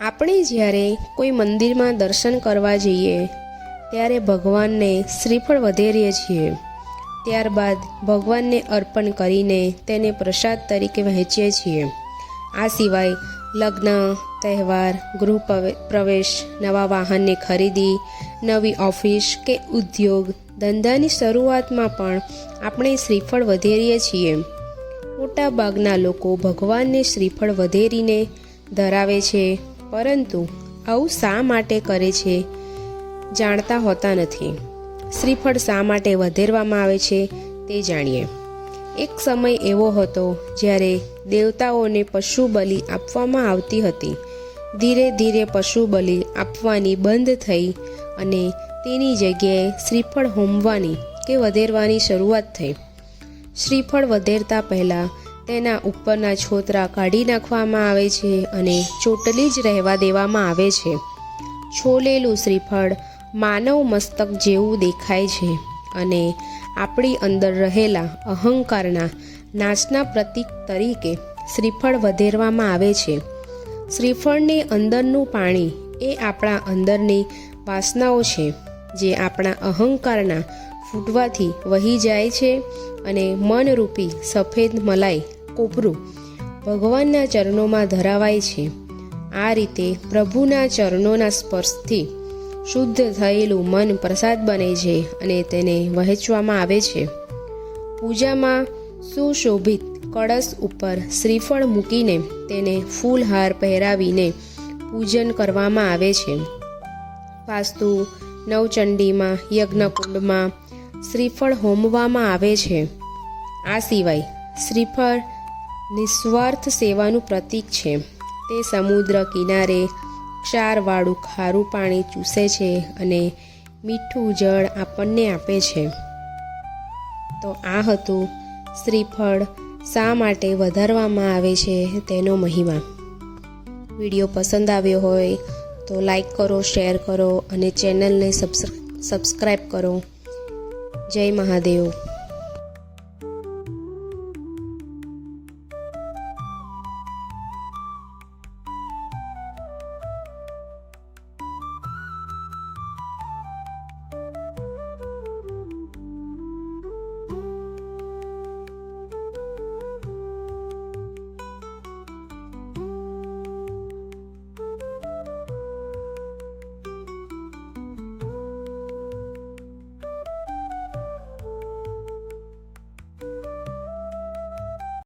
આપણે જ્યારે કોઈ મંદિરમાં દર્શન કરવા જઈએ ત્યારે ભગવાનને શ્રીફળ વધેરીએ છીએ. ત્યારબાદ ભગવાનને અર્પણ કરીને તેને પ્રસાદ તરીકે વહેંચીએ છીએ. આ સિવાય લગ્ન, તહેવાર, ગૃહ પ્રવેશ, નવા વાહનની ખરીદી, નવી ઓફિસ કે ઉદ્યોગ ધંધાની શરૂઆતમાં પણ આપણે શ્રીફળ વધેરીએ છીએ. મોટાભાગના લોકો ભગવાનને શ્રીફળ વધેરીને ધરાવે છે, પરંતુ આવું શા માટે કરે છે જાણતા હોતા નથી. શ્રીફળ શા માટે વધેરવામાં આવે છે તે જાણીએ. એક સમય એવો હતો જ્યારે દેવતાઓને પશુ બલિ આપવામાં આવતી હતી. ધીરે ધીરે પશુ બલિ આપવાની બંધ થઈ અને તેની જગ્યાએ શ્રીફળ હોમવાની કે વધેરવાની શરૂઆત થઈ. શ્રીફળ વધેરતા પહેલાં તેના ઉપરના છોતરા કાઢી નાખવામાં આવે છે અને ચોટલી જ રહેવા દેવામાં આવે છે. છોલેલું શ્રીફળ માનવ મસ્તક જેવું દેખાય છે અને આપણી અંદર રહેલા અહંકારના નાશના પ્રતીક તરીકે શ્રીફળ વધેરવામાં આવે છે. શ્રીફળની અંદરનું પાણી એ આપણા અંદરની વાસનાઓ છે, જે આપણા અહંકારના ફૂટવાથી વહી જાય છે અને મનરૂપી સફેદ મલાઈ કોપરું ભગવાનના ચરણોમાં ધરાવાય છે. આ રીતે પ્રભુના ચરણોના સ્પર્શથી શુદ્ધ થયેલું મન પ્રસાદ બને છે અને તેને વહેંચવામાં આવે છે. પૂજામાં સુશોભિત કળશ ઉપર શ્રીફળ મૂકીને તેને ફૂલહાર પહેરાવીને પૂજન કરવામાં આવે છે. વાસ્તુ નવચંડીમાં યજ્ઞકુંડમાં શ્રીફળ હોમવામાં આવે છે. આ સિવાય શ્રીફળ નિસ્વાર્થ સેવાનું પ્રતીક છે. તે સમુદ્ર કિનારે ક્ષારવાળું ખારું પાણી ચૂસે છે અને મીઠું જળ આપણને આપે છે. તો આ હતું શ્રીફળ શા માટે વધારવામાં આવે છે તેનો મહિમા. વિડીયો પસંદ આવ્યો હોય તો લાઈક કરો, શેર કરો અને ચેનલને સબસ્ક્રાઈબ કરો. જય મહાદેવ.